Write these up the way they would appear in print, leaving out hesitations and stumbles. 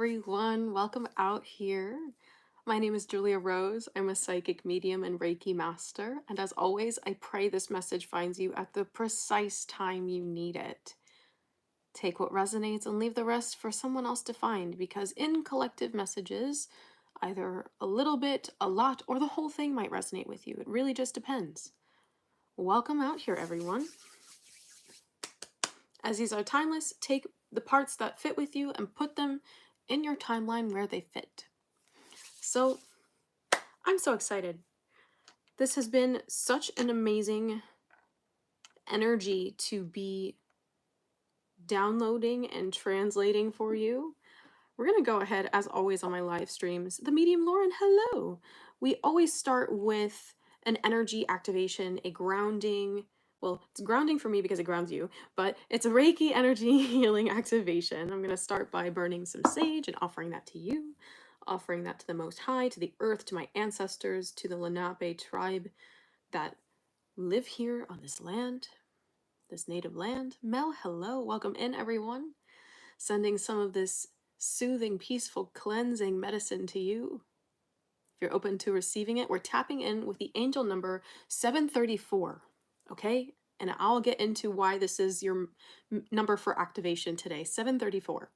everyone. Welcome out here. My name is Julia Rose. I'm a psychic medium and Reiki master. And as always, I pray this message finds you at the precise time you need it. Take what resonates and leave the rest for someone else to find, because in collective messages, either a little bit, a lot, or the whole thing might resonate with you. It really just depends. Welcome out here, everyone. As these are timeless, take the parts that fit with you and put them in your timeline where they fit. So, I'm so excited. This has been such an amazing energy to be downloading and translating for you. We're going to go ahead, as always on my live streams. The medium Lauren, hello. We always start with an energy activation, a grounding. Well, it's grounding for me because it grounds you, but it's a Reiki energy healing activation. I'm going to start by burning some sage and offering that to you, offering that to the Most High, to the earth, to my ancestors, to the Lenape tribe that live here on this land, this native land. Mel, hello. Welcome in, everyone. Sending some of this soothing, peaceful, cleansing medicine to you. If you're open to receiving it, we're tapping in with the angel number 734, okay? And I'll get into why this is your number for activation today. 734.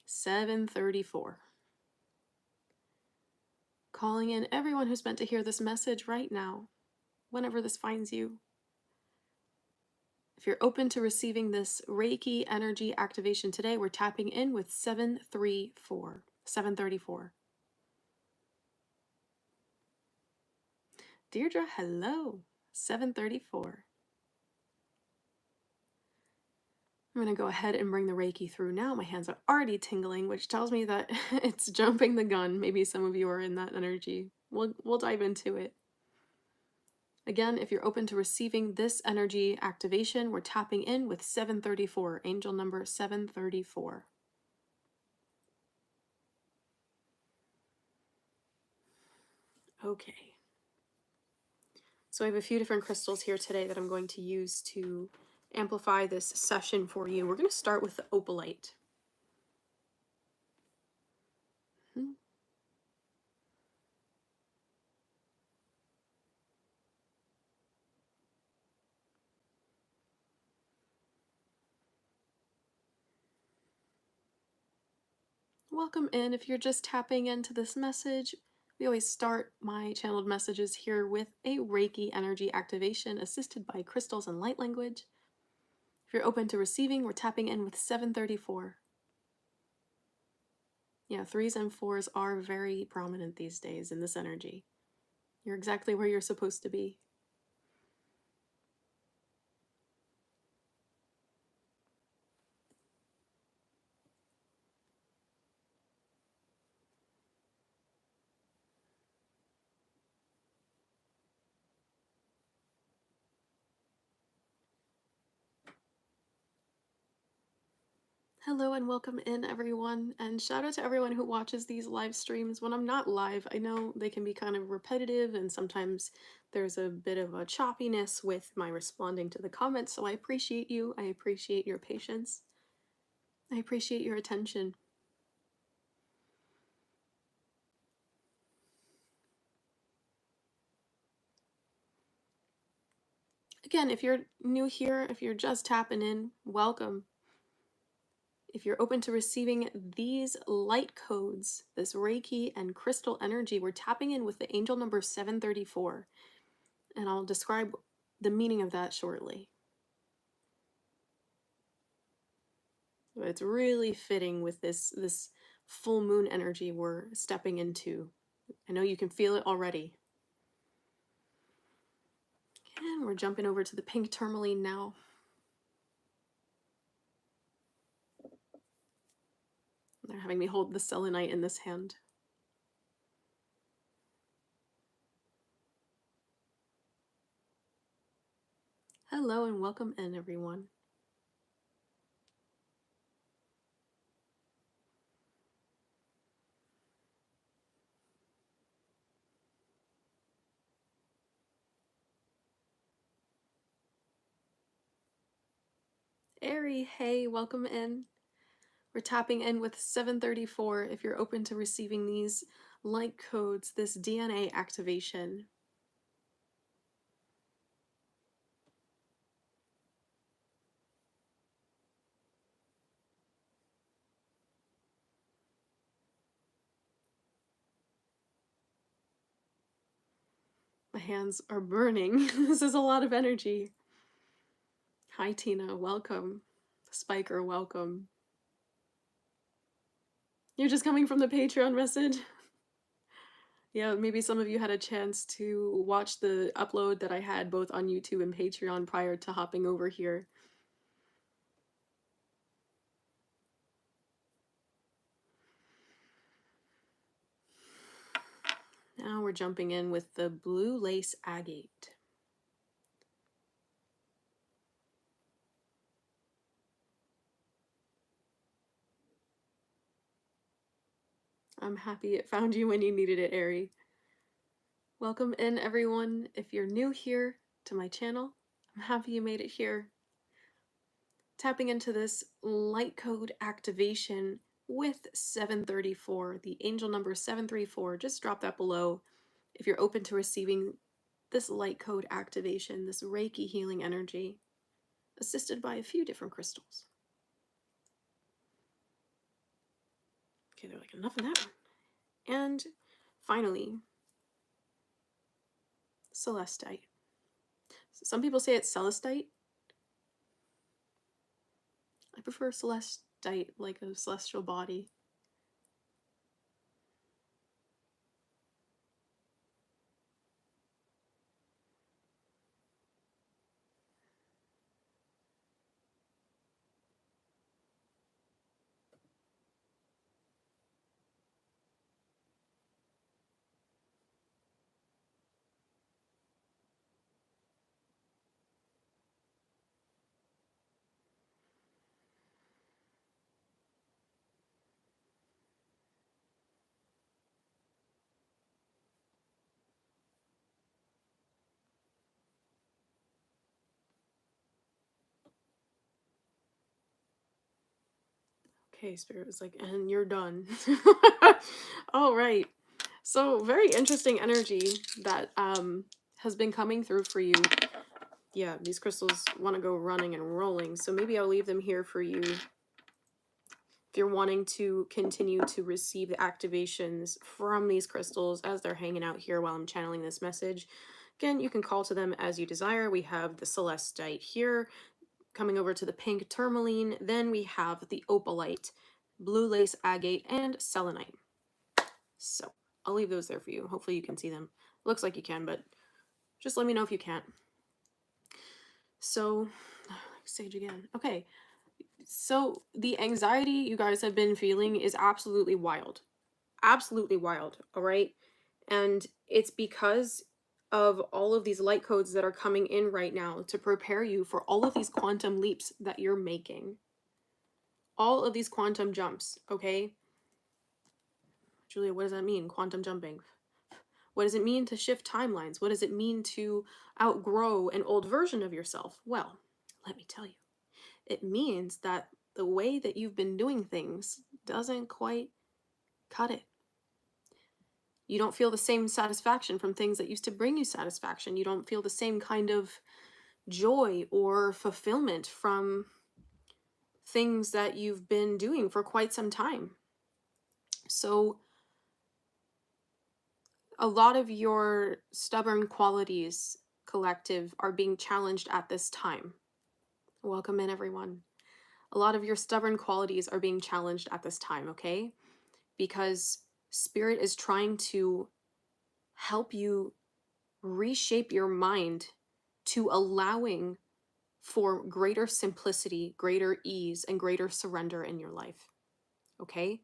734. Calling in everyone who's meant to hear this message right now, whenever this finds you. If you're open to receiving this Reiki energy activation today, we're tapping in with 734. 734. Deirdre, hello. 734. I'm going to go ahead and bring the Reiki through now. My hands are already tingling, which tells me that it's jumping the gun. Maybe some of you are in that energy. We'll dive into it. Again, if you're open to receiving this energy activation, we're tapping in with 734, angel number 734. Okay. So I have a few different crystals here today that I'm going to use to amplify this session for you. We're going to start with the opalite. Welcome in. If you're just tapping into this message, we always start my channeled messages here with a Reiki energy activation assisted by crystals and light language. If you're open to receiving, we're tapping in with 734. Yeah, 3s and 4s are very prominent these days in this energy. You're exactly where you're supposed to be. Hello and welcome in, everyone, and shout out to everyone who watches these live streams. When I'm not live, I know they can be kind of repetitive and sometimes there's a bit of a choppiness with my responding to the comments, so I appreciate you. I appreciate your patience. I appreciate your attention. Again, if you're new here, if you're just tapping in, welcome. If you're open to receiving these light codes, this Reiki and crystal energy, we're tapping in with the angel number 734. And I'll describe the meaning of that shortly. But it's really fitting with this full moon energy we're stepping into. I know you can feel it already. And we're jumping over to the pink tourmaline now. They're having me hold the selenite in this hand. Hello and welcome in, everyone. Ari, hey, welcome in. We're tapping in with 734 if you're open to receiving these light codes, this DNA activation. My hands are burning. This is a lot of energy. Hi, Tina. Welcome. Spiker, welcome. You're just coming from the Patreon message? Yeah, maybe some of you had a chance to watch the upload that I had both on YouTube and Patreon prior to hopping over here. Now we're jumping in with the blue lace agate. I'm happy it found you when you needed it, Ari. Welcome in, everyone. If you're new here to my channel, I'm happy you made it here. Tapping into this light code activation with 734, the angel number 734. Just drop that below if you're open to receiving this light code activation, this Reiki healing energy, assisted by a few different crystals. Okay, they're like, enough of that one. And finally, celestite. Some people say it's celestite. I prefer celestite, like a celestial body. Okay, Spirit was like, and you're done. All right. So very interesting energy that has been coming through for you. Yeah, these crystals want to go running and rolling, so maybe I'll leave them here for you if you're wanting to continue to receive the activations from these crystals as they're hanging out here while I'm channeling this message. Again, you can call to them as you desire. We have the celestite here, coming over to the pink tourmaline. Then we have the opalite, blue lace agate, and selenite. So I'll leave those there for you. Hopefully you can see them. Looks like you can, but just let me know if you can't. So, sage again. Okay. So the anxiety you guys have been feeling is absolutely wild. Absolutely wild. All right. And it's because of all of these light codes that are coming in right now to prepare you for all of these quantum leaps that you're making. All of these quantum jumps. Okay. Julia, what does that mean? Quantum jumping. What does it mean to shift timelines? What does it mean to outgrow an old version of yourself? Well, let me tell you. It means that the way that you've been doing things doesn't quite cut it. You don't feel the same satisfaction from things that used to bring you satisfaction. You don't feel the same kind of joy or fulfillment from things that you've been doing for quite some time. So a lot of your stubborn qualities, collective, are being challenged at this time. Welcome in, everyone. A lot of your stubborn qualities are being challenged at this time, okay? Because Spirit is trying to help you reshape your mind to allowing for greater simplicity, greater ease, and greater surrender in your life, okay?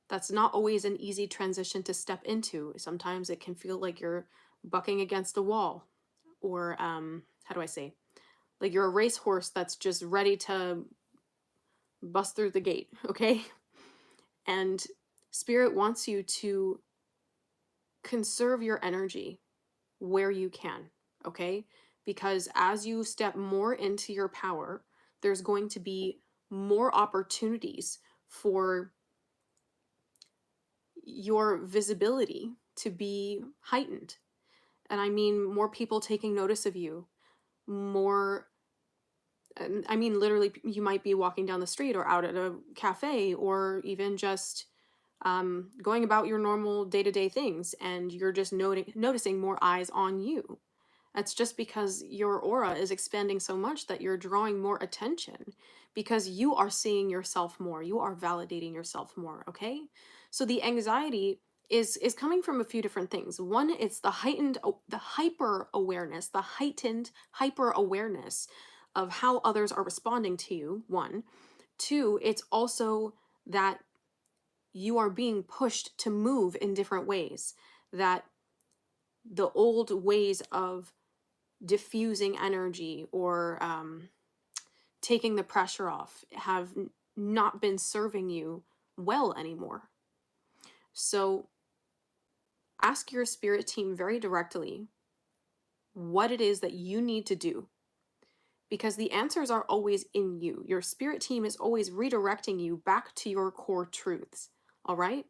That's not always an easy transition to step into. Sometimes it can feel like you're bucking against a wall, or how do I say? Like you're a racehorse that's just ready to bust through the gate, okay? And Spirit wants you to conserve your energy where you can, okay? Because as you step more into your power, there's going to be more opportunities for your visibility to be heightened. And I mean more people taking notice of you, more, I mean literally you might be walking down the street or out at a cafe or even just going about your normal day-to-day things, and you're just noticing more eyes on you. That's just because your aura is expanding so much that you're drawing more attention because you are seeing yourself more. You are validating yourself more, okay? So the anxiety is coming from a few different things. One, it's the the hyper awareness, the heightened hyper awareness of how others are responding to you. One. Two, it's also that you are being pushed to move in different ways, that the old ways of diffusing energy or taking the pressure off have not been serving you well anymore. So ask your spirit team very directly what it is that you need to do, because the answers are always in you. Your spirit team is always redirecting you back to your core truths. All right?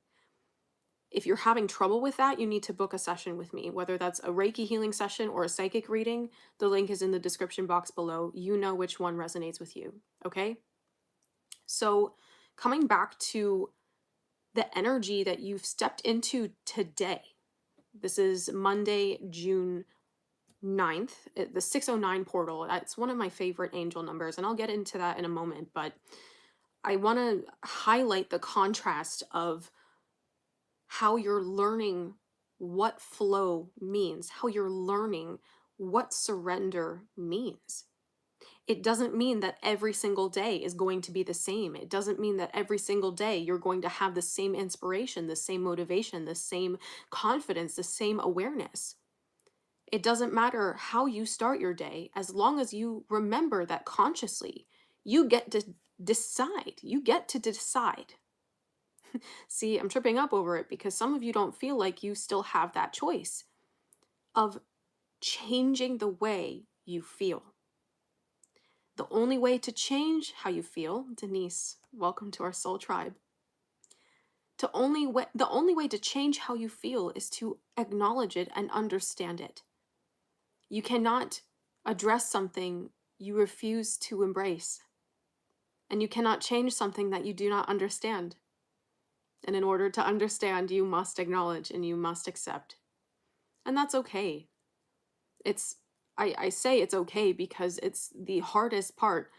If you're having trouble with that, you need to book a session with me, whether that's a Reiki healing session or a psychic reading. The link is in the description box below. You know which one resonates with you, okay? So coming back to the energy that you've stepped into today, this is Monday, June 9th, the 609 portal. That's one of my favorite angel numbers, and I'll get into that in a moment, but I want to highlight the contrast of how you're learning what flow means, how you're learning what surrender means. It doesn't mean that every single day is going to be the same. It doesn't mean that every single day you're going to have the same inspiration, the same motivation, the same confidence, the same awareness. It doesn't matter how you start your day, as long as you remember that consciously you get to decide. You get to decide. See, I'm tripping up over it because some of you don't feel like you still have that choice of changing the way you feel. The only way to change how you feel, Denise, welcome to our soul tribe. The only way to change how you feel is to acknowledge it and understand it. You cannot address something you refuse to embrace. And you cannot change something that you do not understand. And in order to understand, you must acknowledge and you must accept. And that's okay. I say it's okay because it's the hardest part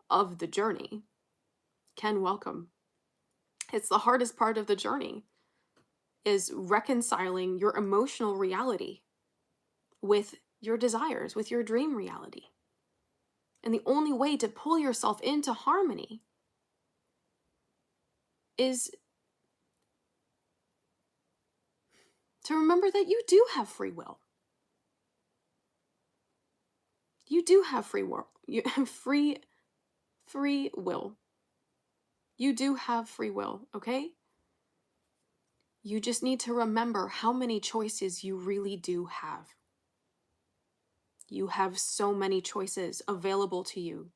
of the journey. Ken, welcome. It's the hardest part of the journey, is reconciling your emotional reality with your desires, with your dream reality. And the only way to pull yourself into harmony is to remember that you do have free will. You do have free will. You have free will. You do have free will, okay? You just need to remember how many choices you really do have. You have so many choices available to you.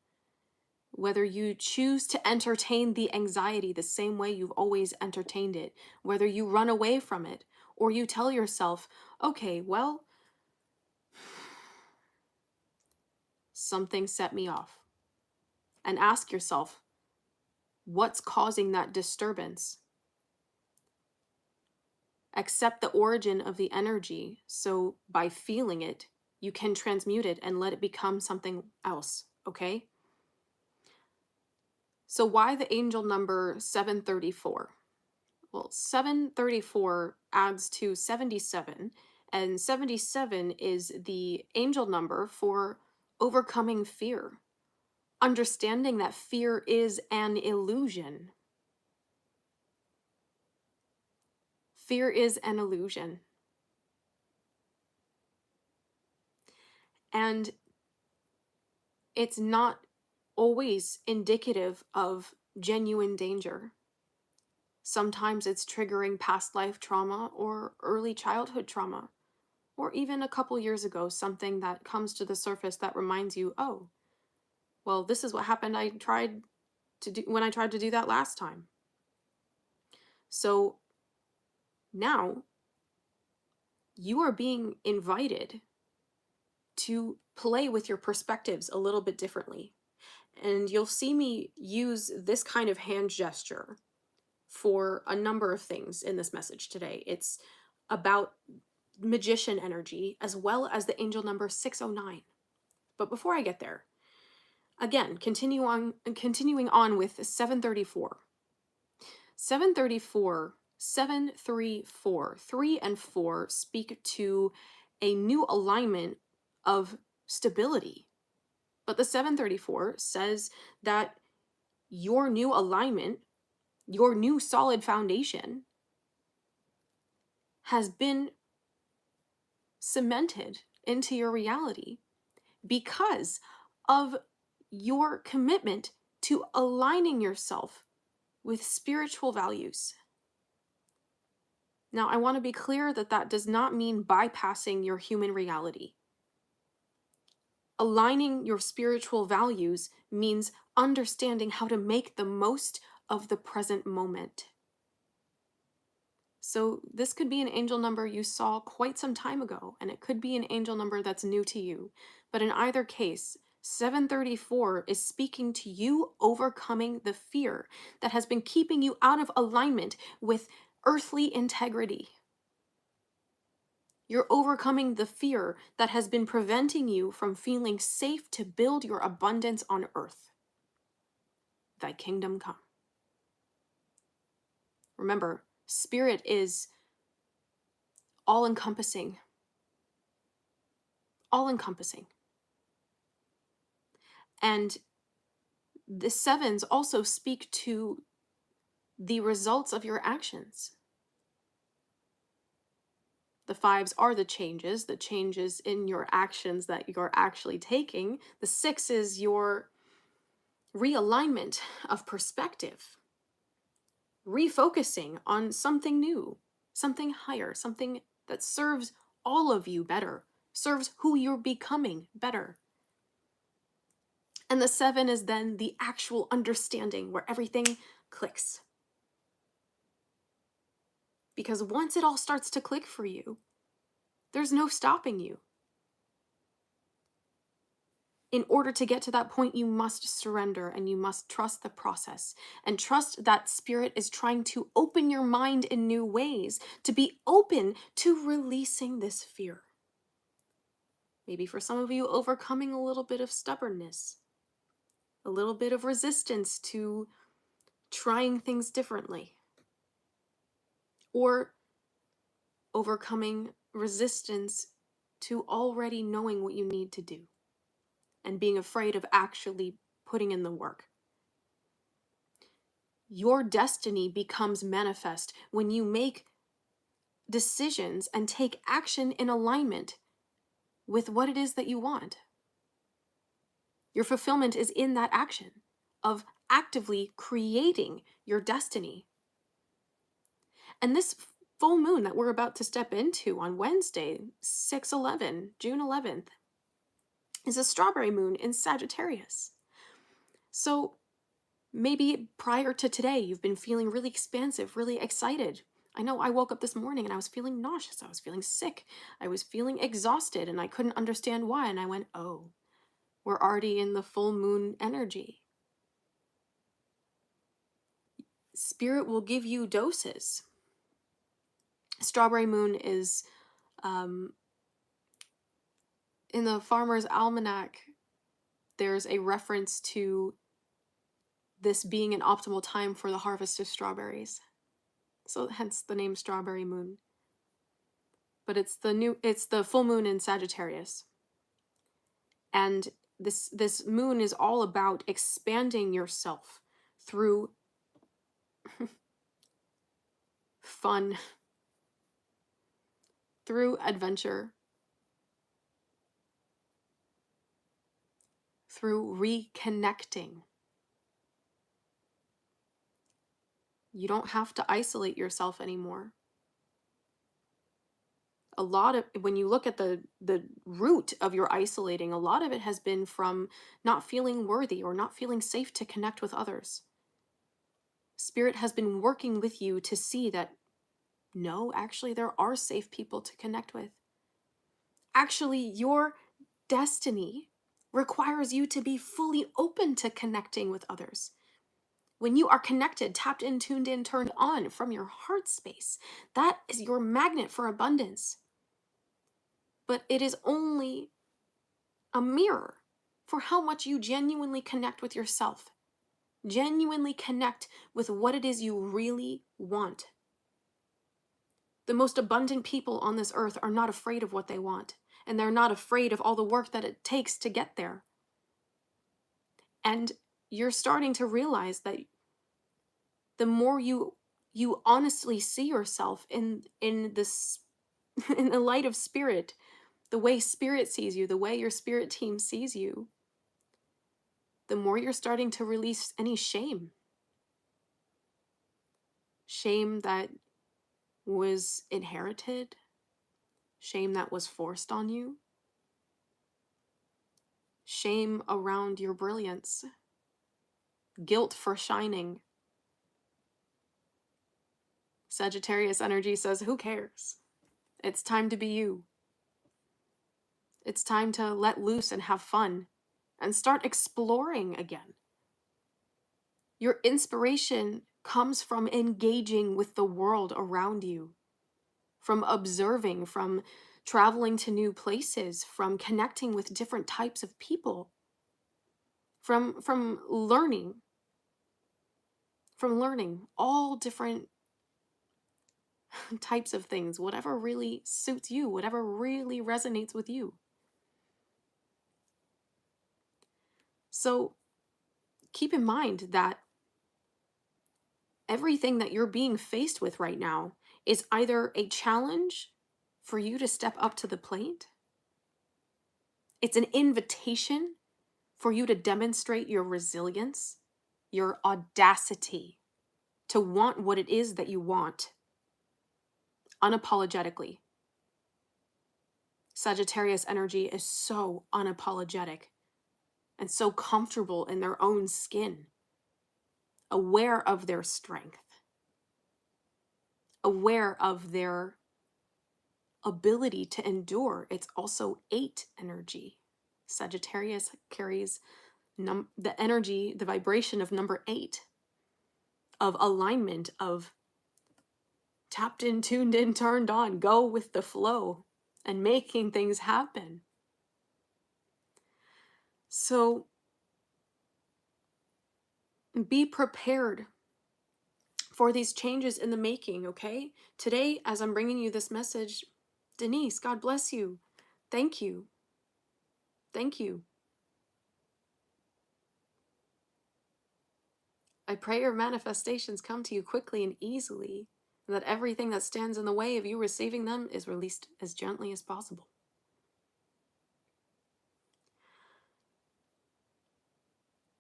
Whether you choose to entertain the anxiety the same way you've always entertained it, whether you run away from it, or you tell yourself, okay, well, something set me off. And ask yourself, what's causing that disturbance? Accept the origin of the energy, so by feeling it, you can transmute it and let it become something else, okay? So why the angel number 734? Well, 734 adds to 77, and 77 is the angel number for overcoming fear. Understanding that fear is an illusion. Fear is an illusion. And it's not always indicative of genuine danger. Sometimes it's triggering past life trauma or early childhood trauma, or even a couple years ago, something that comes to the surface that reminds you, oh, well, this is what happened when I tried to do that last time. So now you are being invited to play with your perspectives a little bit differently. And you'll see me use this kind of hand gesture for a number of things in this message today. It's about magician energy as well as the angel number 609. But before I get there, again, continuing on with 734. 734, 3 and 4 speak to a new alignment of stability. But the 734 says that your new alignment, your new solid foundation has been cemented into your reality because of your commitment to aligning yourself with spiritual values. Now, I want to be clear that that does not mean bypassing your human reality. Aligning your spiritual values means understanding how to make the most of the present moment. So this could be an angel number you saw quite some time ago, and it could be an angel number that's new to you. But in either case, 734 is speaking to you overcoming the fear that has been keeping you out of alignment with earthly integrity. You're overcoming the fear that has been preventing you from feeling safe to build your abundance on earth. Thy kingdom come. Remember, spirit is all-encompassing. All-encompassing. And the sevens also speak to the results of your actions. The fives are the changes in your actions that you're actually taking. The six is your realignment of perspective, refocusing on something new, something higher, something that serves all of you better, serves who you're becoming better. And the seven is then the actual understanding where everything clicks. Because once it all starts to click for you, there's no stopping you. In order to get to that point, you must surrender and you must trust the process and trust that spirit is trying to open your mind in new ways, to be open to releasing this fear. Maybe for some of you, overcoming a little bit of stubbornness, a little bit of resistance to trying things differently, or overcoming resistance to already knowing what you need to do and being afraid of actually putting in the work. Your destiny becomes manifest when you make decisions and take action in alignment with what it is that you want. Your fulfillment is in that action of actively creating your destiny. And this full moon that we're about to step into on Wednesday, 6/11, June 11th, is a strawberry moon in Sagittarius. So maybe prior to today, you've been feeling really expansive, really excited. I know I woke up this morning and I was feeling nauseous. I was feeling sick. I was feeling exhausted and I couldn't understand why. And I went, oh, we're already in the full moon energy. Spirit will give you doses. Strawberry moon is in the Farmer's Almanac, there's a reference to this being an optimal time for the harvest of strawberries. So hence the name Strawberry Moon. But it's the full moon in Sagittarius. And this moon is all about expanding yourself through fun, through adventure, through reconnecting. You don't have to isolate yourself anymore. A lot of, when you look at the root of your isolating, a lot of it has been from not feeling worthy or not feeling safe to connect with others. Spirit has been working with you to see that no, actually, there are safe people to connect with. Actually, your destiny requires you to be fully open to connecting with others. When you are connected, tapped in, tuned in, turned on from your heart space, that is your magnet for abundance. But it is only a mirror for how much you genuinely connect with yourself, genuinely connect with what it is you really want. The most abundant people on this earth are not afraid of what they want, and they're not afraid of all the work that it takes to get there. And you're starting to realize that the more you honestly see yourself in this in the light of spirit, the way spirit sees you, the way your spirit team sees you, the more you're starting to release any shame. Shame that was inherited, shame that was forced on you, shame around your brilliance, guilt for shining. Sagittarius energy says, who cares? It's time to be you. It's time to let loose and have fun and start exploring again. Your inspiration comes from engaging with the world around you, from observing, from traveling to new places, from connecting with different types of people, from learning all different types of things, whatever really suits you, whatever really resonates with you. So keep in mind that everything that you're being faced with right now is either a challenge for you to step up to the plate, it's an invitation for you to demonstrate your resilience, your audacity to want what it is that you want unapologetically. Sagittarius energy is so unapologetic and so comfortable in their own skin, aware of their strength, aware of their ability to endure. It's also 8 energy. Sagittarius carries the energy, the vibration of number 8, of alignment, of tapped in, tuned in, turned on, go with the flow and making things happen. So be prepared for these changes in the making, okay? Today, as I'm bringing you this message, Denise, God bless you. Thank you. Thank you. I pray your manifestations come to you quickly and easily, and that everything that stands in the way of you receiving them is released as gently as possible.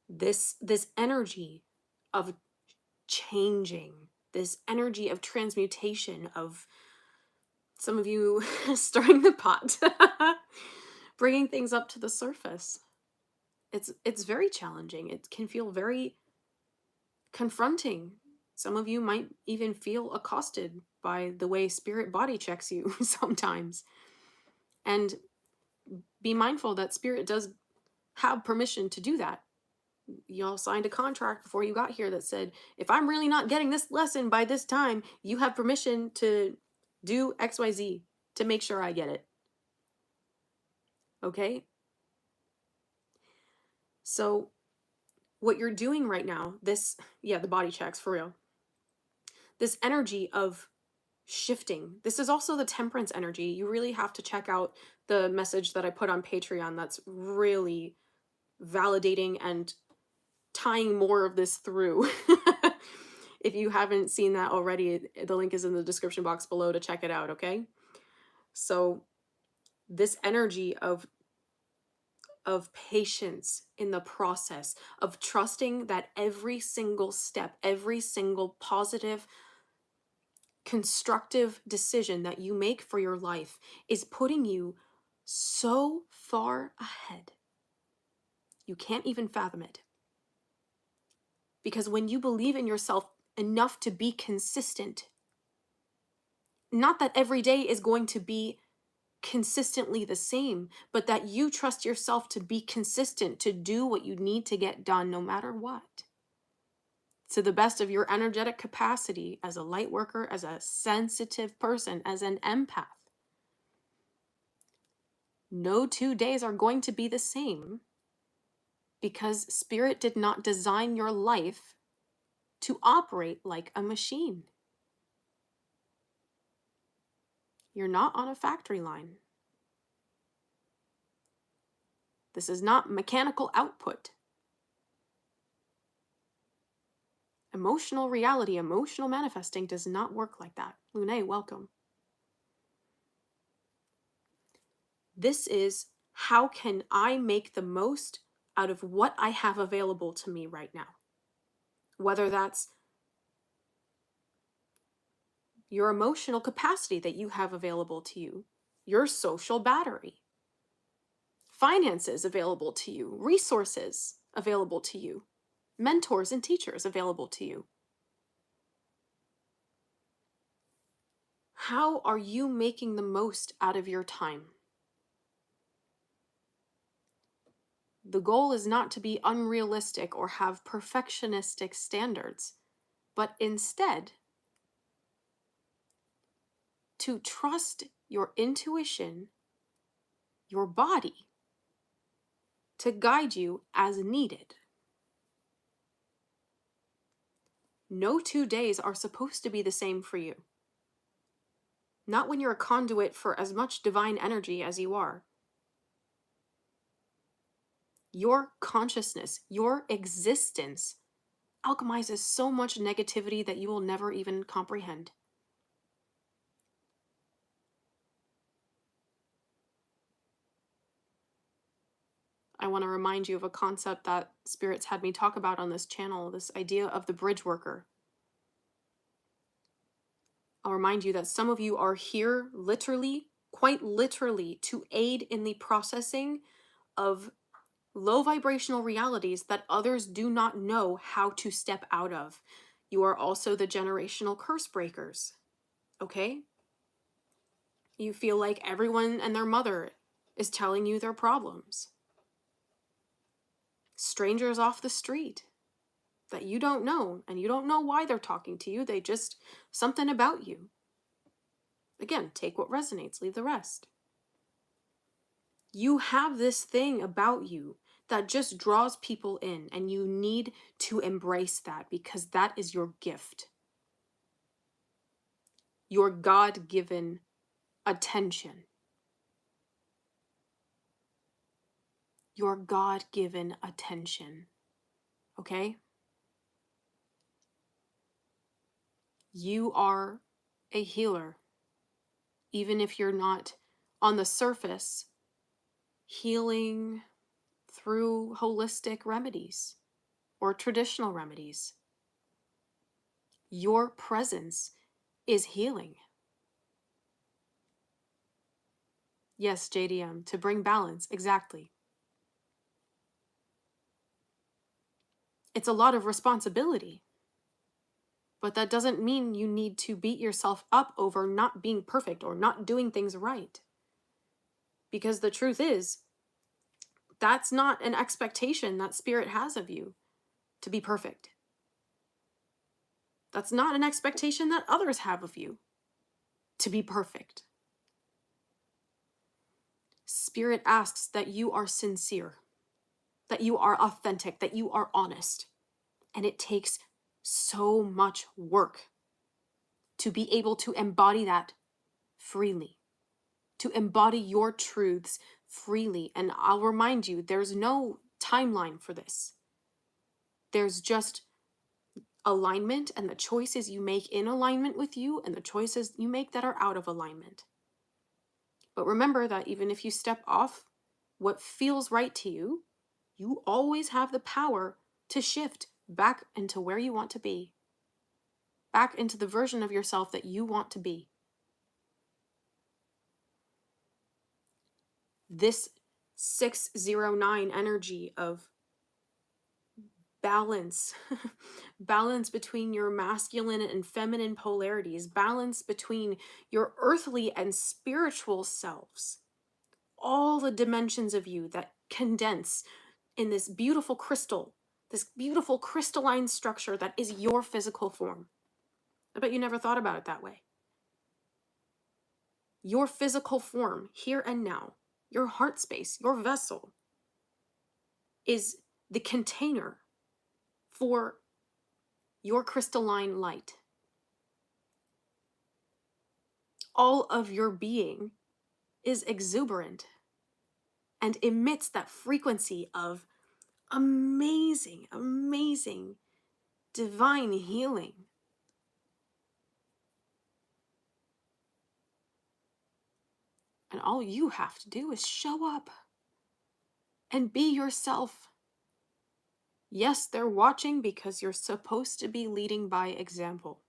This energy of changing, this energy of transmutation, of some of you stirring the pot, bringing things up to the surface. It's very challenging. It can feel very confronting. Some of you might even feel accosted by the way spirit body checks you sometimes. And be mindful that spirit does have permission to do that. Y'all signed a contract before you got here that said, if I'm really not getting this lesson by this time, you have permission to do XYZ to make sure I get it. Okay? So what you're doing right now, the body checks for real. This energy of shifting. This is also the temperance energy. You really have to check out the message that I put on Patreon that's really validating and tying more of this through. If you haven't seen that already, the link is in the description box below to check it out, okay? So this energy of patience in the process, of trusting that every single step, every single positive, constructive decision that you make for your life is putting you so far ahead. You can't even fathom it. Because when you believe in yourself enough to be consistent. Not that every day is going to be consistently the same, but that you trust yourself to be consistent, to do what you need to get done no matter what. To the best of your energetic capacity as a light worker, as a sensitive person, as an empath. No 2 days are going to be the same because Spirit did not design your life to operate like a machine. You're not on a factory line. This is not mechanical output. Emotional reality, emotional manifesting does not work like that. Lune, welcome. This is how can I make the most out of what I have available to me right now? Whether that's your emotional capacity that you have available to you, your social battery, finances available to you, resources available to you, mentors and teachers available to you. How are you making the most out of your time? The goal is not to be unrealistic or have perfectionistic standards, but instead to trust your intuition, your body, to guide you as needed. No 2 days are supposed to be the same for you. Not when you're a conduit for as much divine energy as you are. Your consciousness, your existence, alchemizes so much negativity that you will never even comprehend. I want to remind you of a concept that spirits had me talk about on this channel, this idea of the bridge worker. I'll remind you that some of you are here literally, quite literally, to aid in the processing of low vibrational realities that others do not know how to step out of. You are also the generational curse breakers, okay? You feel like everyone and their mother is telling you their problems. Strangers off the street that you don't know, and you don't know why they're talking to you. They just, something about you. Again, take what resonates, leave the rest. You have this thing about you that just draws people in, and you need to embrace that because that is your gift. Your God-given attention. Your God-given attention. Okay? You are a healer. Even if you're not on the surface healing through holistic remedies or traditional remedies. Your presence is healing. Yes, JDM, to bring balance, exactly. It's a lot of responsibility, but that doesn't mean you need to beat yourself up over not being perfect or not doing things right. Because the truth is, that's not an expectation that Spirit has of you, to be perfect. That's not an expectation that others have of you, to be perfect. Spirit asks that you are sincere, that you are authentic, that you are honest. And it takes so much work to be able to embody that freely, to embody your truths freely. And I'll remind you, there's no timeline for this. There's just alignment and the choices you make in alignment with you and the choices you make that are out of alignment. But remember that even if you step off what feels right to you, you always have the power to shift back into where you want to be, back into the version of yourself that you want to be. This 609 energy of balance, balance between your masculine and feminine polarities, balance between your earthly and spiritual selves, all the dimensions of you that condense in this beautiful crystal, this beautiful crystalline structure that is your physical form. I bet you never thought about it that way. Your physical form, here and now, your heart space, your vessel, is the container for your crystalline light. All of your being is exuberant and emits that frequency of amazing, amazing, divine healing. And all you have to do is show up and be yourself. Yes, they're watching because you're supposed to be leading by example.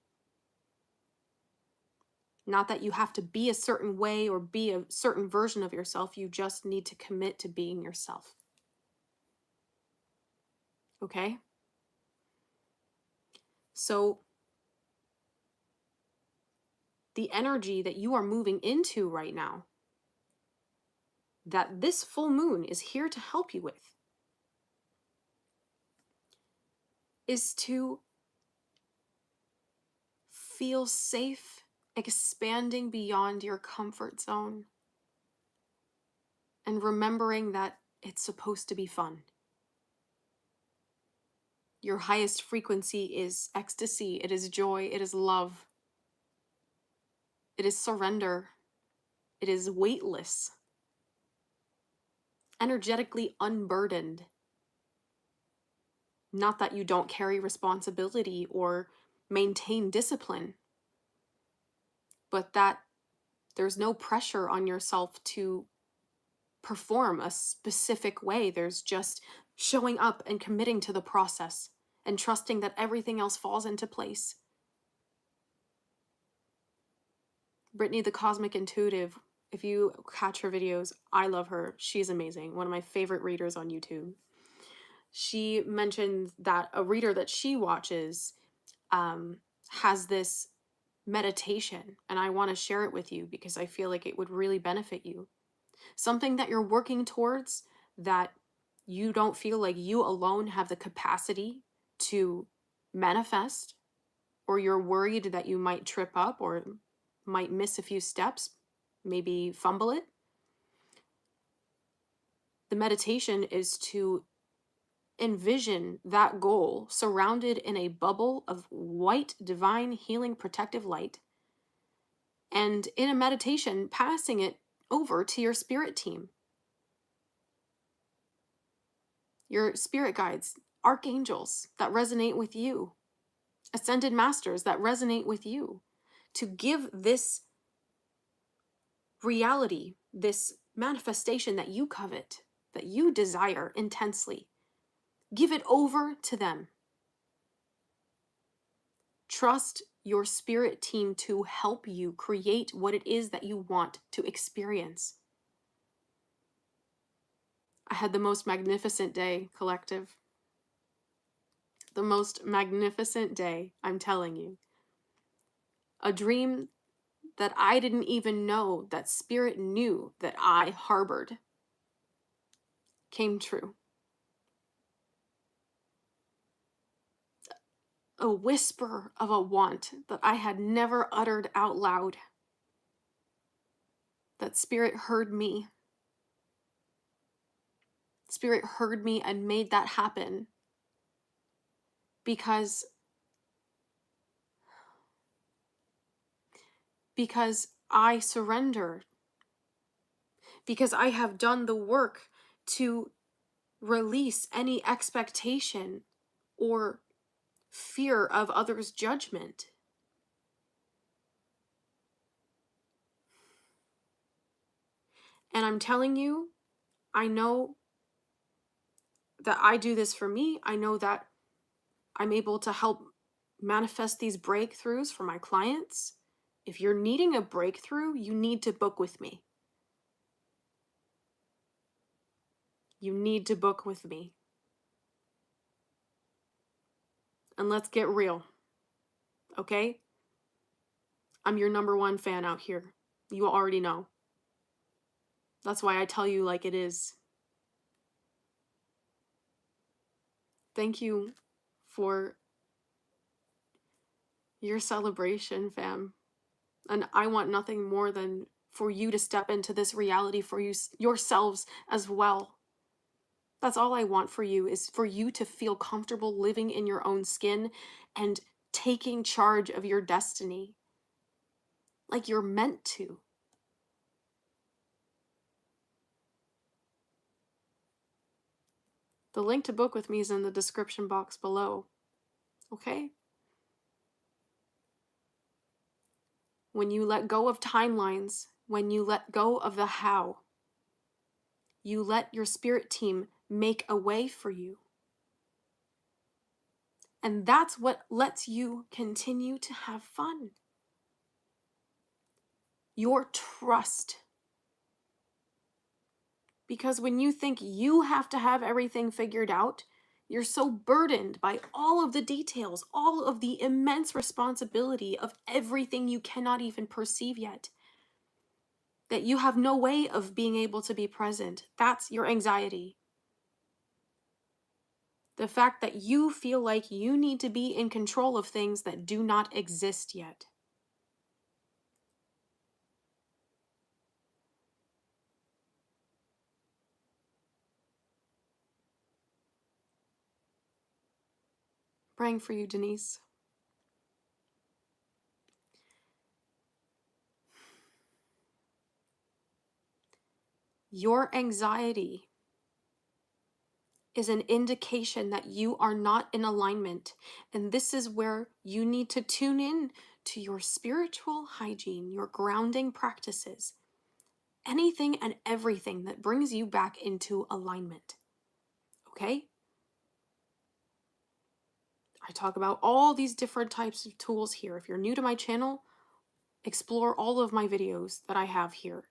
Not that you have to be a certain way or be a certain version of yourself. You just need to commit to being yourself. Okay? So, the energy that you are moving into right now, that this full moon is here to help you with, is to feel safe, expanding beyond your comfort zone, and remembering that it's supposed to be fun. Your highest frequency is ecstasy, it is joy, it is love, it is surrender, it is weightless, energetically unburdened. Not that you don't carry responsibility or maintain discipline, but that there's no pressure on yourself to perform a specific way. There's just showing up and committing to the process and trusting that everything else falls into place. Brittany, the Cosmic Intuitive, if you catch her videos, I love her. She's amazing. One of my favorite readers on YouTube. She mentioned that a reader that she watches has this meditation, and I want to share it with you because I feel like it would really benefit you. Something that you're working towards that you don't feel like you alone have the capacity to manifest, or you're worried that you might trip up or might miss a few steps, maybe fumble it. The meditation is to envision that goal surrounded in a bubble of white, divine, healing, protective light, and in a meditation, passing it over to your spirit team, your spirit guides, archangels that resonate with you, ascended masters that resonate with you, to give this reality, this manifestation that you covet, that you desire intensely. Give it over to them. Trust your spirit team to help you create what it is that you want to experience. I had the most magnificent day, collective. The most magnificent day, I'm telling you. A dream that I didn't even know that spirit knew that I harbored came true. A whisper of a want that I had never uttered out loud. That spirit heard me. Spirit heard me and made that happen. Because I surrendered. Because I have done the work to release any expectation or fear of others' judgment. And I'm telling you, I know that I do this for me. I know that I'm able to help manifest these breakthroughs for my clients. If you're needing a breakthrough, you need to book with me. You need to book with me. And let's get real, okay? I'm your #1 fan out here. You already know. That's why I tell you like it is. Thank you for your celebration, fam. And I want nothing more than for you to step into this reality for yourselves as well. That's all I want for you, is for you to feel comfortable living in your own skin and taking charge of your destiny like you're meant to. The link to book with me is in the description box below, okay? When you let go of timelines, when you let go of the how, you let your spirit team make a way for you. And that's what lets you continue to have fun. Your trust. Because when you think you have to have everything figured out, you're so burdened by all of the details, all of the immense responsibility of everything you cannot even perceive yet, that you have no way of being able to be present. That's your anxiety. The fact that you feel like you need to be in control of things that do not exist yet. Praying for you, Denise. Your anxiety is an indication that you are not in alignment. And this is where you need to tune in to your spiritual hygiene, your grounding practices, anything and everything that brings you back into alignment. Okay? I talk about all these different types of tools here. If you're new to my channel, explore all of my videos that I have here.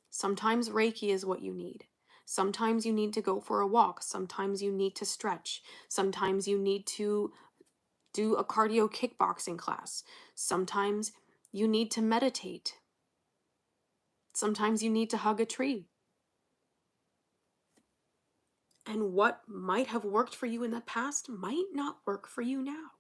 Sometimes Reiki is what you need. Sometimes you need to go for a walk. Sometimes you need to stretch. Sometimes you need to do a cardio kickboxing class. Sometimes you need to meditate. Sometimes you need to hug a tree. And what might have worked for you in the past might not work for you now.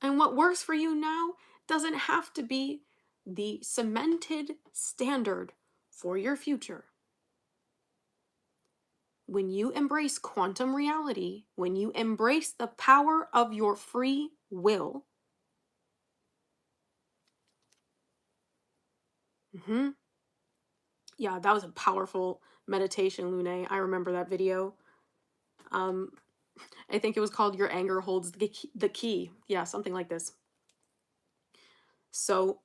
And what works for you now doesn't have to be the cemented standard for your future. When you embrace quantum reality, when you embrace the power of your free will, yeah, that was a powerful meditation, Lune. I remember that video. I think it was called Your Anger Holds the Key. Yeah, something like this. So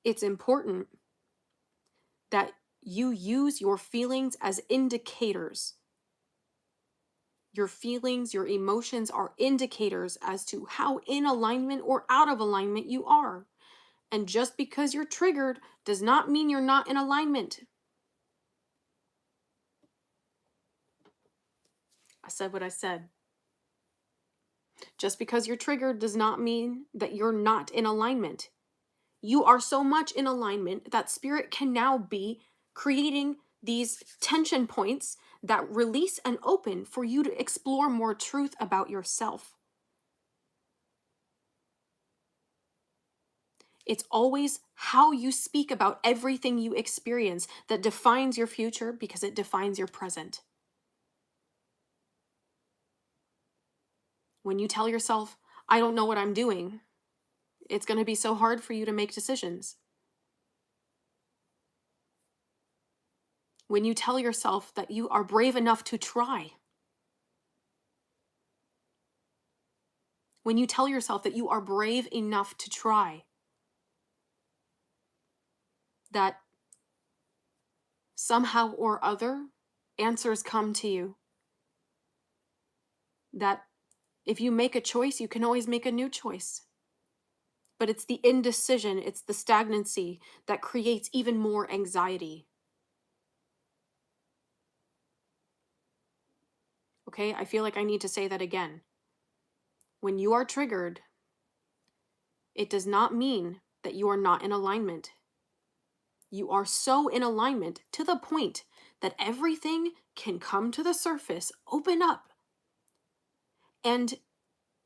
it's important that you use your feelings as indicators. Your feelings, your emotions are indicators as to how in alignment or out of alignment you are. And just because you're triggered does not mean you're not in alignment. I said what I said. Just because you're triggered does not mean that you're not in alignment. You are so much in alignment that spirit can now be creating these tension points that release and open for you to explore more truth about yourself. It's always how you speak about everything you experience that defines your future, because it defines your present. When you tell yourself, I don't know what I'm doing, it's going to be so hard for you to make decisions. When you tell yourself that you are brave enough to try, when you tell yourself that you are brave enough to try, that somehow or other answers come to you, that if you make a choice, you can always make a new choice. But it's the indecision, it's the stagnancy that creates even more anxiety. Okay, I feel like I need to say that again. When you are triggered, it does not mean that you are not in alignment. You are so in alignment to the point that everything can come to the surface, open up, and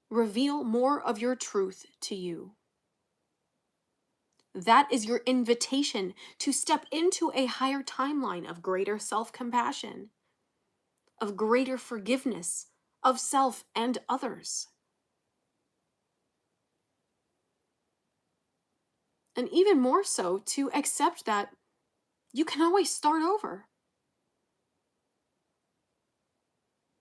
reveal more of your truth to you. That is your invitation to step into a higher timeline of greater self-compassion, of greater forgiveness of self and others. And even more so, to accept that you can always start over.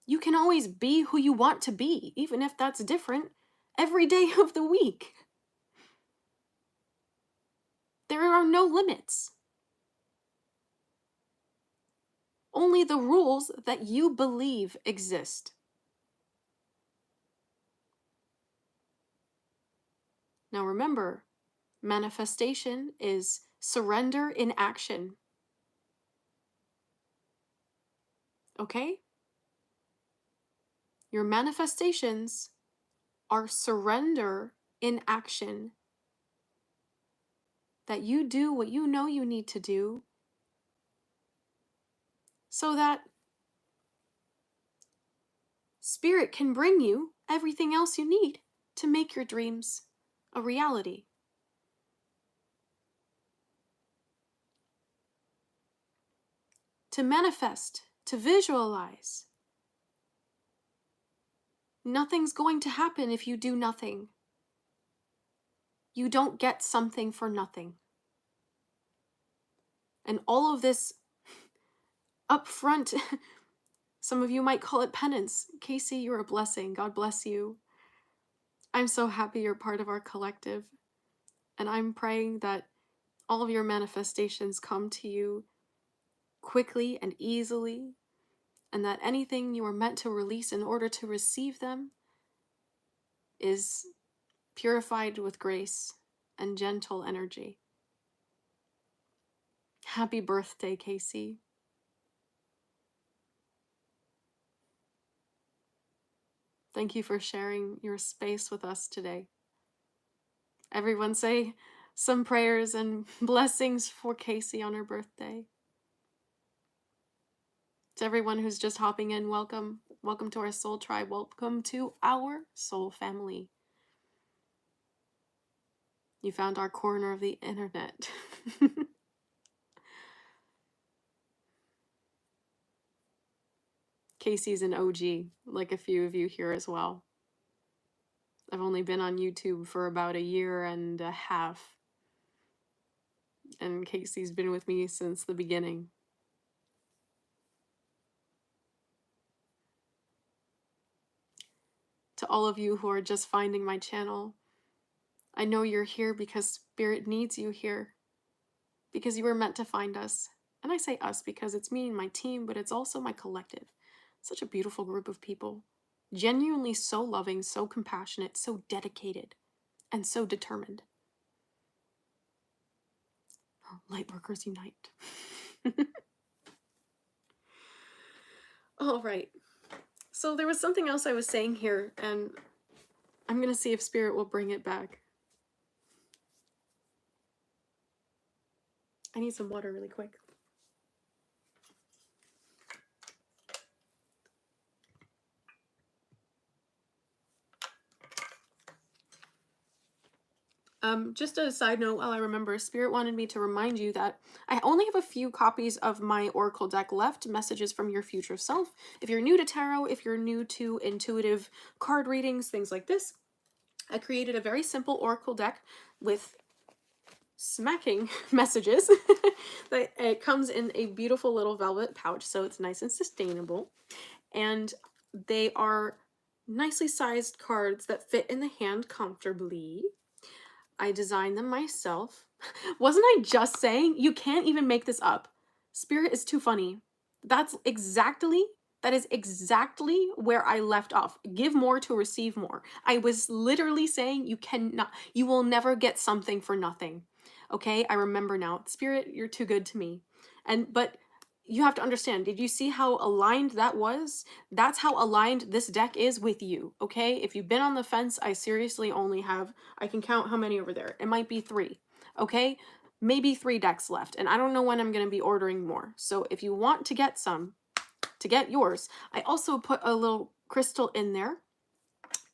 You can always be who you want to be, even if that's different every day of the week. There are no limits. Only the rules that you believe exist. Now remember, manifestation is surrender in action. Okay? Your manifestations are surrender in action. That you do what you know you need to do so that Spirit can bring you everything else you need to make your dreams a reality. To manifest, to visualize. Nothing's going to happen if you do nothing. You don't get something for nothing. And all of this up front, some of you might call it penance. Casey, you're a blessing. God bless you. I'm so happy you're part of our collective. And I'm praying that all of your manifestations come to you quickly and easily, and that anything you are meant to release in order to receive them is purified with grace and gentle energy. Happy birthday, Casey. Thank you for sharing your space with us today. Everyone say some prayers and blessings for Casey on her birthday. To everyone who's just hopping in, welcome. Welcome to our soul tribe. Welcome to our soul family. You found our corner of the internet. Casey's an OG, like a few of you here as well. I've only been on YouTube for about 1.5 years, and Casey's been with me since the beginning. To all of you who are just finding my channel, I know you're here because Spirit needs you here, because you were meant to find us. And I say us because it's me and my team, but it's also my collective. Such a beautiful group of people. Genuinely so loving, so compassionate, so dedicated, and so determined. Lightworkers unite. All right. So there was something else I was saying here, and I'm going to see if Spirit will bring it back. I need some water really quick. Just a side note, while I remember, Spirit wanted me to remind you that I only have a few copies of my Oracle deck left, Messages from Your Future Self. If you're new to tarot, if you're new to intuitive card readings, things like this, I created a very simple Oracle deck with smacking messages. It comes in a beautiful little velvet pouch, so it's nice and sustainable. And they are nicely sized cards that fit in the hand comfortably. I designed them myself. Wasn't I just saying? You can't even make this up. Spirit is too funny. That is exactly where I left off. Give more to receive more. I was literally saying you will never get something for nothing. Okay, I remember now. Spirit, you're too good to me. But you have to understand, did you see how aligned that was? That's how aligned this deck is with you, okay? If you've been on the fence, I seriously only have, I can count how many over there. It might be 3, okay? Maybe 3 decks left, and I don't know when I'm going to be ordering more. So if you want to get some, to get yours, I also put a little crystal in there,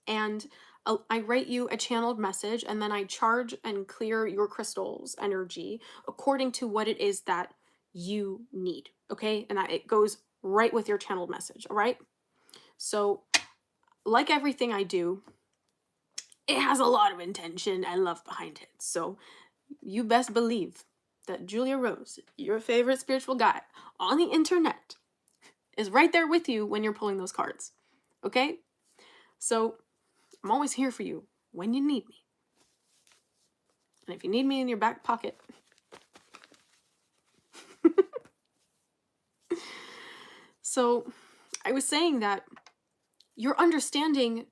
and I write you a channeled message, and then I charge and clear your crystal's energy according to what it is that you need, okay? And that it goes right with your channeled message, all right? So, like everything I do, it has a lot of intention and love behind it. So, you best believe that Julia Rose, your favorite spiritual guide on the internet, is right there with you when you're pulling those cards, okay? So, I'm always here for you when you need me. And if you need me in your back pocket. So I was saying that you're understanding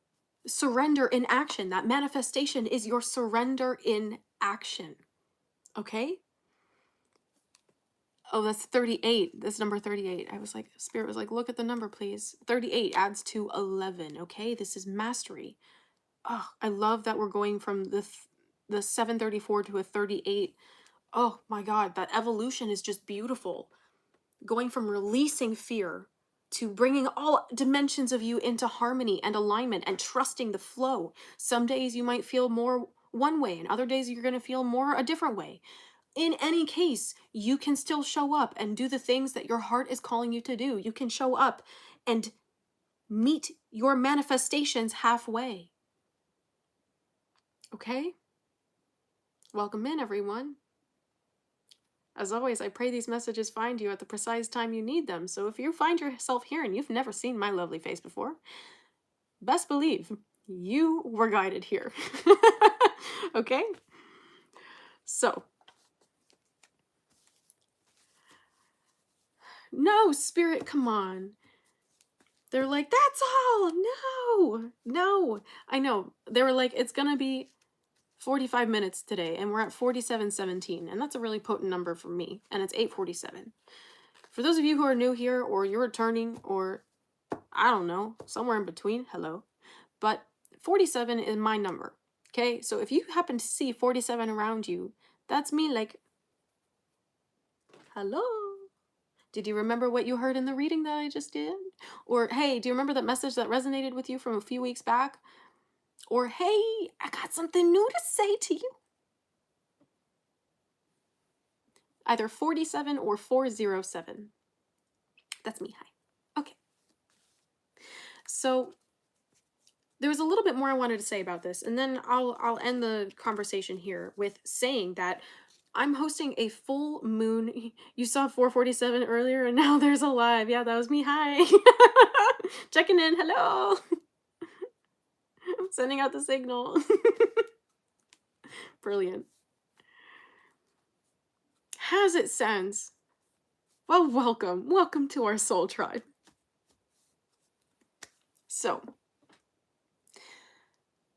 surrender in action. That manifestation is your surrender in action. Okay? Oh, that's 38. That's number 38. I was like, Spirit was like, look at the number, please. 38 adds to 11. Okay? This is mastery. Oh, I love that we're going from the 734 to a 38. Oh my God, that evolution is just beautiful. Going from releasing fear to bringing all dimensions of you into harmony and alignment and trusting the flow. Some days you might feel more one way, and other days you're going to feel more a different way. In any case, you can still show up and do the things that your heart is calling you to do. You can show up and meet your manifestations halfway. Okay? Welcome in, everyone. As always, I pray these messages find you at the precise time you need them. So if you find yourself here and you've never seen my lovely face before, best believe you were guided here. Okay? So, no, Spirit, come on. They're like, that's all. No. I know. They were like, it's going to be 45 minutes today, and we're at 47:17, and that's a really potent number for me, and it's 8:47. For those of you who are new here, or you're returning, or I don't know, somewhere in between, hello, but 47 is my number, okay? So if you happen to see 47 around you, that's me, like, hello. Did you remember what you heard in the reading that I just did? Or, hey, do you remember that message that resonated with you from a few weeks back? Or, hey, I got something new to say to you. Either 47 or 407. That's me, hi. Okay. So there was a little bit more I wanted to say about this, and then I'll end the conversation here with saying that I'm hosting a full moon. You saw 447 earlier, and now there's a live. Yeah, that was me. Hi. Checking in. Hello. I'm sending out the signal. Brilliant. As it sounds. Well, welcome. Welcome to our soul tribe. So,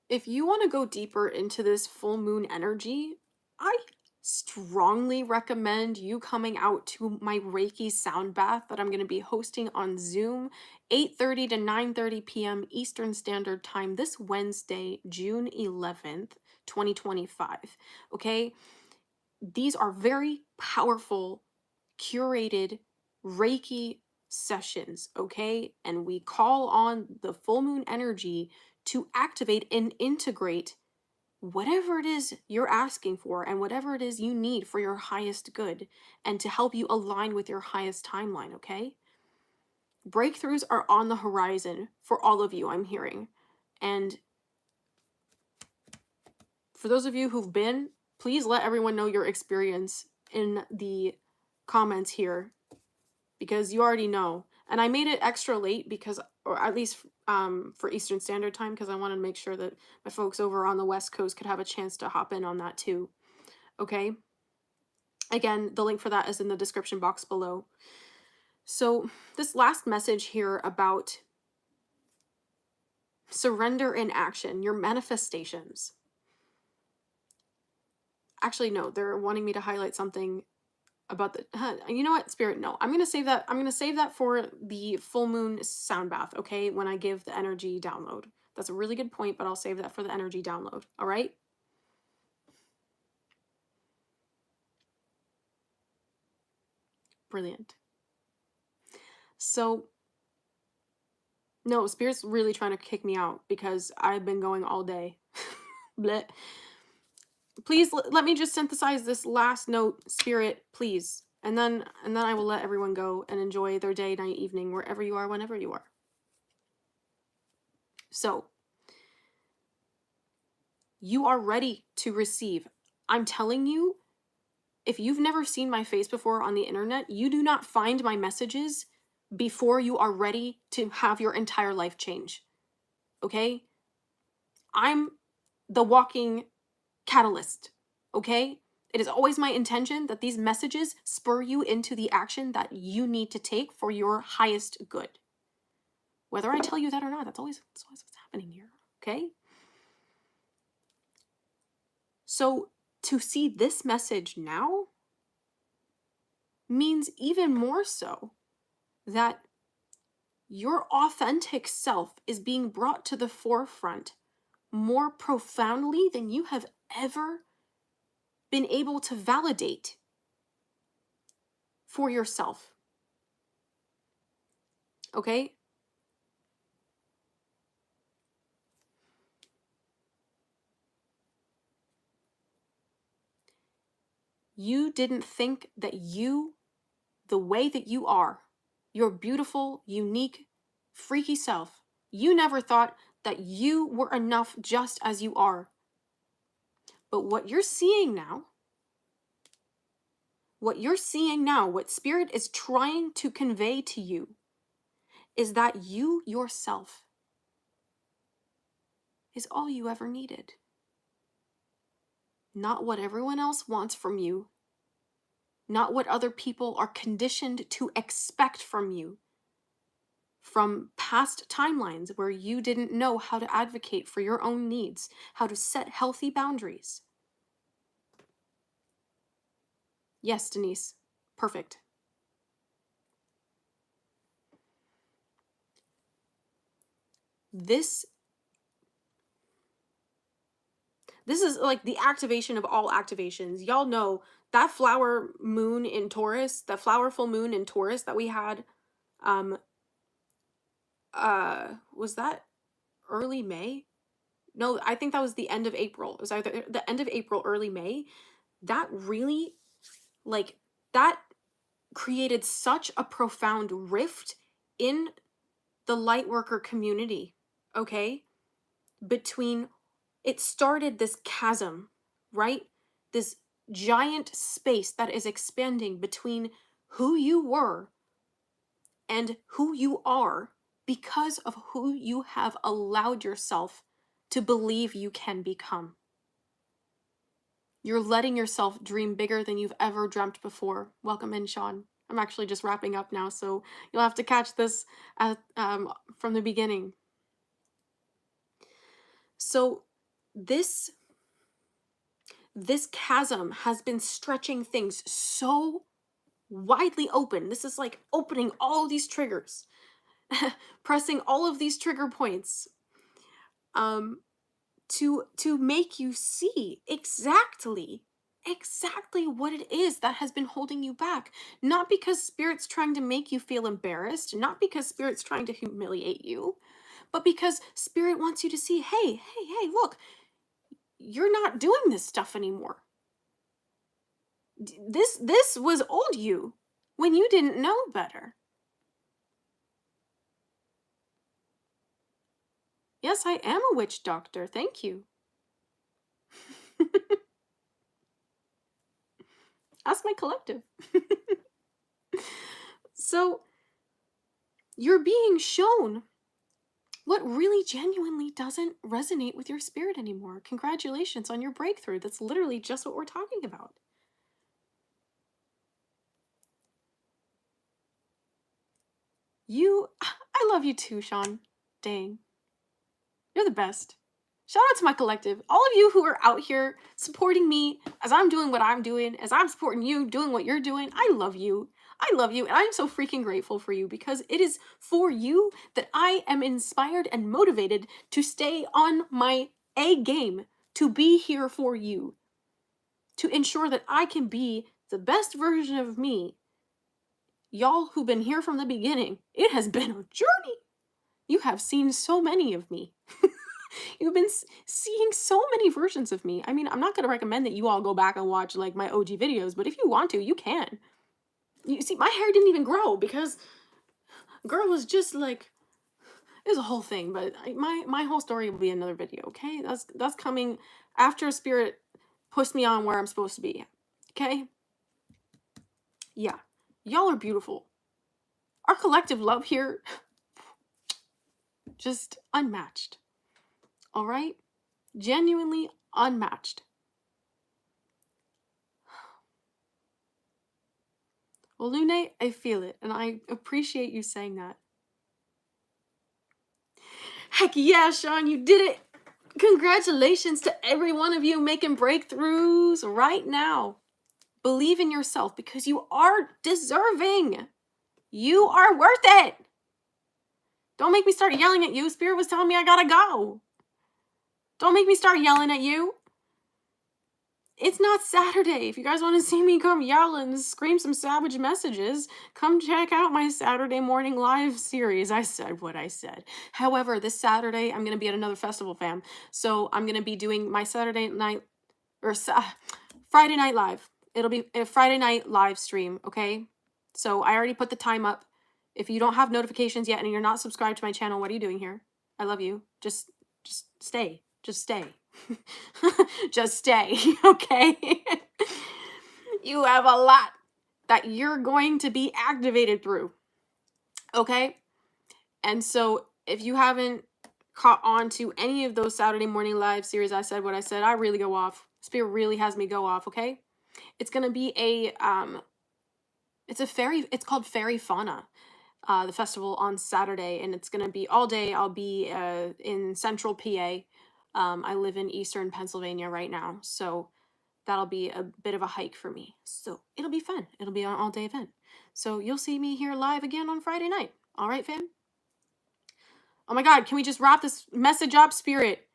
if you want to go deeper into this full moon energy, I strongly recommend you coming out to my Reiki sound bath that I'm going to be hosting on Zoom, 8:30 to 9:30 p.m. Eastern Standard Time this Wednesday, June 11th, 2025. Okay? These are very powerful, curated Reiki sessions, okay? And we call on the full moon energy to activate and integrate whatever it is you're asking for and whatever it is you need for your highest good and to help you align with your highest timeline, okay? Breakthroughs are on the horizon for all of you, I'm hearing. And for those of you who've been, please let everyone know your experience in the comments here, because you already know. And I made it extra late because, or at least for Eastern Standard Time, because I wanted to make sure that my folks over on the West Coast could have a chance to hop in on that too. Okay? Again, the link for that is in the description box below. So this last message here about surrender in action, your manifestations. Actually, no, they're wanting me to highlight something about the, you know what, Spirit, no, I'm going to save that. I'm going to save that for the full moon sound bath. Okay. When I give the energy download, that's a really good point, but I'll save that for the energy download. All right. Brilliant. So no, Spirit's really trying to kick me out because I've been going all day. Blech. Please let me just synthesize this last note, Spirit, please. And then I will let everyone go and enjoy their day, night, evening, wherever you are, whenever you are. So, you are ready to receive. I'm telling you, if you've never seen my face before on the internet, you do not find my messages before you are ready to have your entire life change. Okay? I'm the walking catalyst. Okay? It is always my intention that these messages spur you into the action that you need to take for your highest good. Whether I tell you that or not, that's always what's happening here. Okay? So to see this message now means even more so that your authentic self is being brought to the forefront more profoundly than you have ever been able to validate for yourself. Okay? You didn't think that you, the way that you are, your beautiful, unique, freaky self, you never thought that you were enough just as you are. But what you're seeing now, what Spirit is trying to convey to you, is that you yourself is all you ever needed. Not what everyone else wants from you, not what other people are conditioned to expect from you, from past timelines where you didn't know how to advocate for your own needs, how to set healthy boundaries. Yes, Denise, perfect. This is like the activation of all activations. Y'all know that flower moon in Taurus, the flower full moon in Taurus that we had, was that early May? No, I think that was the end of April. It was either the end of April, early May. That really, like, that created such a profound rift in the lightworker community, okay? It started this chasm, right? This giant space that is expanding between who you were and who you are because of who you have allowed yourself to believe you can become. You're letting yourself dream bigger than you've ever dreamt before. Welcome in, Sean. I'm actually just wrapping up now, so you'll have to catch this from the beginning. So this chasm has been stretching things so widely open. This is like opening all these triggers, pressing all of these trigger points, to make you see exactly what it is that has been holding you back. Not because Spirit's trying to make you feel embarrassed, not because Spirit's trying to humiliate you, but because Spirit wants you to see, hey, look, you're not doing this stuff anymore. This was old you when you didn't know better. Yes, I am a witch doctor. Thank you. Ask my collective. So, you're being shown what really genuinely doesn't resonate with your spirit anymore. Congratulations on your breakthrough. That's literally just what we're talking about. I love you too, Sean. Dang. You're the best. Shout out to my collective. All of you who are out here supporting me as I'm doing what I'm doing, as I'm supporting you doing what you're doing. I love you. I love you. And I'm so freaking grateful for you because it is for you that I am inspired and motivated to stay on my A game, to be here for you, to ensure that I can be the best version of me. Y'all who've been here from the beginning, it has been a journey. You have seen so many of me. You've been seeing so many versions of me. I mean, I'm not going to recommend that you all go back and watch like my OG videos, but if you want to, you can. You see, my hair didn't even grow because girl was just like, it was a whole thing, but my whole story will be another video, okay? That's coming after Spirit pushed me on where I'm supposed to be, okay? Yeah, y'all are beautiful. Our collective love here, just unmatched, all right? Genuinely unmatched. Well, Lune, I feel it, and I appreciate you saying that. Heck yeah, Sean, you did it! Congratulations to every one of you making breakthroughs right now. Believe in yourself because you are deserving. You are worth it. Don't make me start yelling at you. Spirit was telling me I gotta go. Don't make me start yelling at you. It's not Saturday. If you guys want to see me come yell and scream some savage messages, come check out my Saturday morning live series. I said what I said. However, this Saturday, I'm going to be at another festival, fam. So I'm going to be doing my Saturday night, or Friday night live. It'll be a Friday night live stream, okay? So I already put the time up. If you don't have notifications yet and you're not subscribed to my channel, what are you doing here? I love you. Just stay. Just stay. Just stay, okay? You have a lot that you're going to be activated through, okay? And so if you haven't caught on to any of those Saturday morning live series, I said what I said, I really go off. Spirit really has me go off, okay? It's going to be it's called Fairy Fauna, the festival on Saturday, and it's going to be all day. I'll be in central PA. I live in eastern Pennsylvania right now, so that'll be a bit of a hike for me. So it'll be fun. It'll be an all-day event. So you'll see me here live again on Friday night. All right, fam? Oh my God, can we just wrap this message up, Spirit?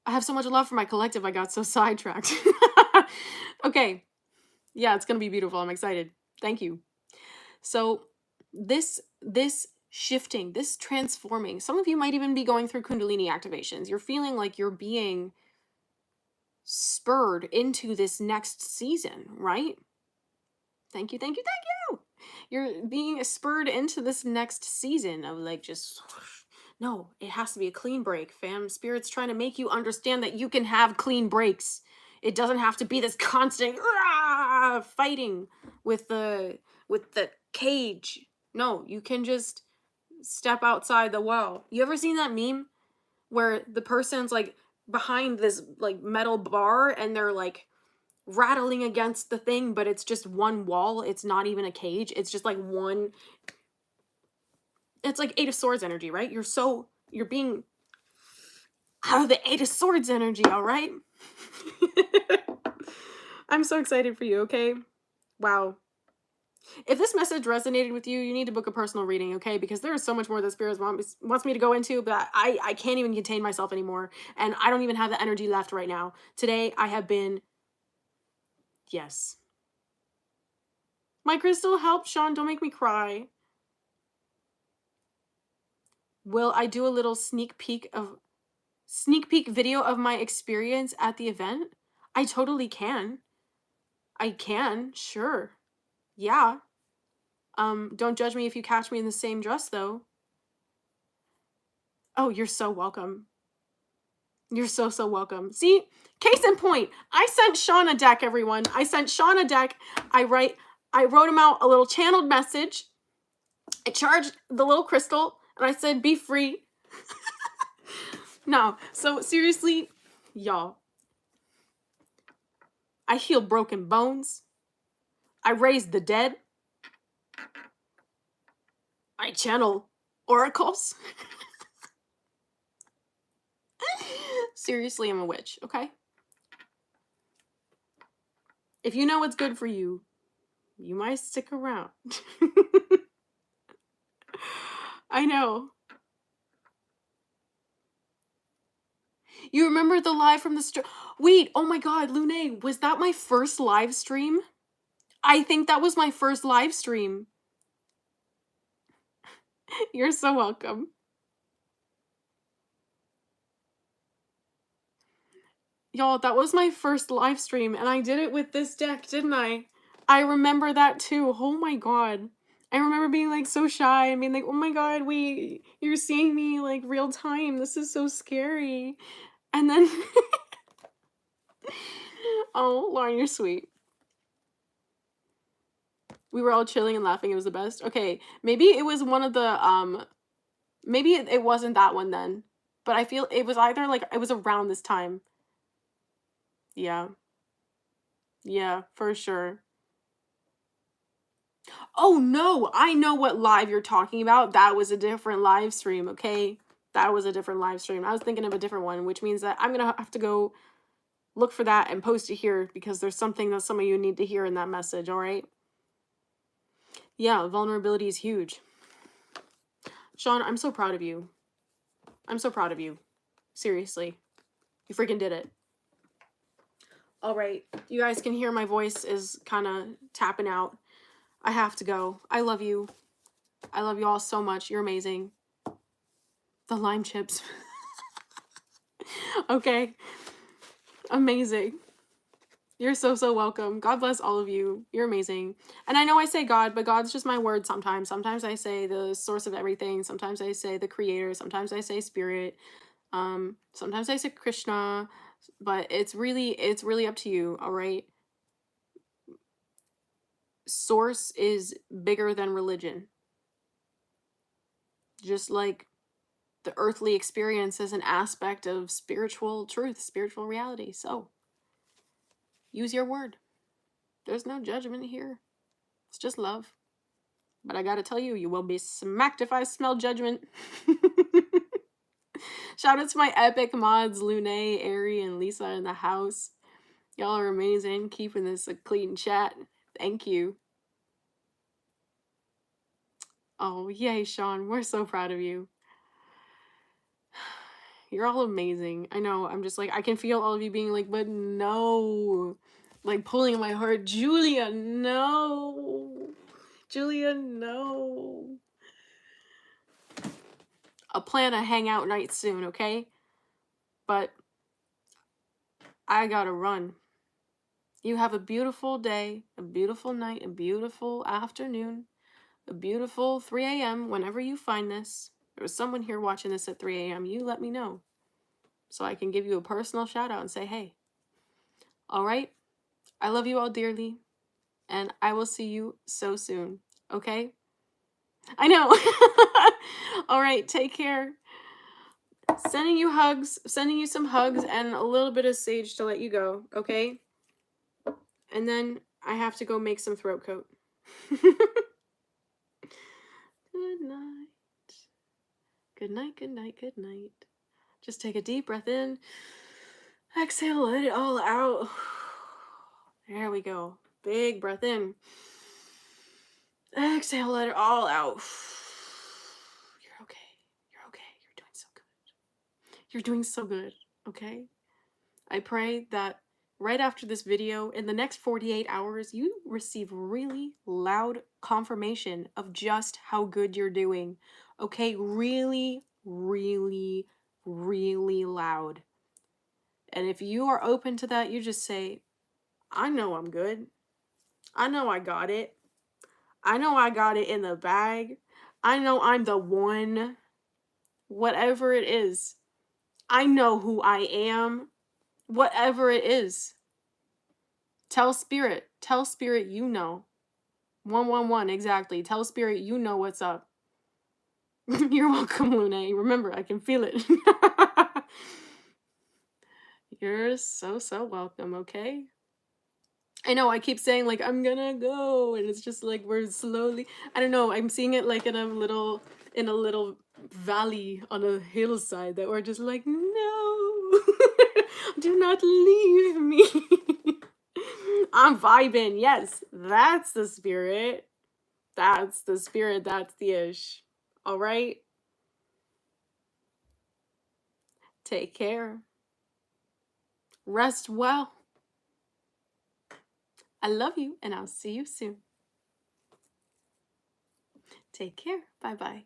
I have so much love for my collective. I got so sidetracked. Okay. Yeah, it's going to be beautiful. I'm excited. Thank you. So this shifting, this transforming, some of you might even be going through Kundalini activations. You're feeling like you're being spurred into this next season, right? Thank you, thank you, thank you. You're being spurred into this next season of like just, no, it has to be a clean break, fam. Spirit's trying to make you understand that you can have clean breaks. It doesn't have to be this constant fighting with the cage. No, you can just step outside the wall. You ever seen that meme where the person's like behind this like metal bar and they're like rattling against the thing, but it's just one wall. It's not even a cage. It's just like one. It's like Eight of Swords energy, right? You're being out of the Eight of Swords energy, all right? I'm so excited for you, okay? Wow. If this message resonated with you, you need to book a personal reading, okay? Because there is so much more that Spirit wants me to go into, but I can't even contain myself anymore. And I don't even have the energy left right now. Today, I have been... Yes. My crystal, help, Sean. Don't make me cry. Will I do a little sneak peek video of my experience at the event? I totally can. I can, sure. Yeah. Don't judge me if you catch me in the same dress, though. Oh, you're so welcome. You're so welcome. See, case in point, I sent Sean a deck, everyone. I sent Sean a deck. I wrote him out a little channeled message. I charged the little crystal, and I said, be free. No, so seriously, y'all. I heal broken bones. I raise the dead. I channel oracles. Seriously, I'm a witch, okay? If you know what's good for you, you might stick around. I know. You remember the live from the stream? Wait, oh my god, Lune, was that my first live stream? I think that was my first live stream. You're so welcome. Y'all, that was my first live stream, and I did it with this deck, didn't I? I remember that too. Oh my god. I remember being like so shy and being like, oh my god, wait, you're seeing me like real time. This is so scary. And then, oh, Lauren, you're sweet. We were all chilling and laughing. It was the best. Okay, maybe it was one of the, maybe it wasn't that one then. But I feel it was either like, it was around this time. Yeah. Yeah, for sure. Oh no, I know what live you're talking about. That was a different live stream, okay? That was a different live stream. I was thinking of a different one, which means that I'm gonna have to go look for that and post it here because there's something that some of you need to hear in that message, all right? Yeah, vulnerability is huge. Sean, I'm so proud of you. I'm so proud of you. Seriously. You freaking did it. All right, you guys can hear my voice is kind of tapping out. I have to go. I love you. I love you all so much. You're amazing. The lime chips. Okay. Amazing. You're so, so welcome. God bless all of you. You're amazing. And I know I say God, but God's just my word sometimes. Sometimes I say the source of everything. Sometimes I say the creator. Sometimes I say spirit. Sometimes I say Krishna. But it's really up to you, all right? Source is bigger than religion. Just like the earthly experience is an aspect of spiritual truth, spiritual reality. So use your word. There's no judgment here. It's just love. But I gotta tell you, you will be smacked if I smell judgment. Shout out to my epic mods, Lune, Ari, and Lisa in the house. Y'all are amazing. Keeping this a clean chat. Thank you. Oh, yay, Sean. We're so proud of you. You're all amazing. I know. I'm just like, I can feel all of you being like, but no. Like pulling my heart. Julia, no. Julia, no. I'll plan a hangout night soon, okay? But I gotta run. You have a beautiful day, a beautiful night, a beautiful afternoon, a beautiful 3 a.m. whenever you find this. There was someone here watching this at 3 a.m. You let me know so I can give you a personal shout out and say, hey. All right? I love you all dearly, and I will see you so soon, okay? I know. All right, take care. Sending you hugs, sending you some hugs and a little bit of sage to let you go, okay? And then I have to go make some throat coat. Good night. Good night, good night, good night. Just take a deep breath in. Exhale, let it all out. There we go. Big breath in. Exhale, let it all out. You're okay. You're okay. You're doing so good. You're doing so good, okay? I pray that right after this video, in the next 48 hours, you receive really loud confirmation of just how good you're doing. Okay? Really, really, really loud. And if you are open to that, you just say, I know I'm good. I know I got it. I know I got it in the bag. I know I'm the one. Whatever it is. I know who I am. Whatever it is. Tell spirit you know. 111, exactly. Tell spirit you know what's up. You're welcome, Lune. Remember, I can feel it. You're so, so welcome, okay? I know, I keep saying, like, I'm gonna go, and it's just like, we're slowly, I don't know, I'm seeing it like in a little valley on a hillside that we're just like, no. Do not leave me. I'm vibing. Yes, that's the spirit. That's the spirit. That's the ish. All right. Take care. Rest well. I love you, and I'll see you soon. Take care. Bye bye.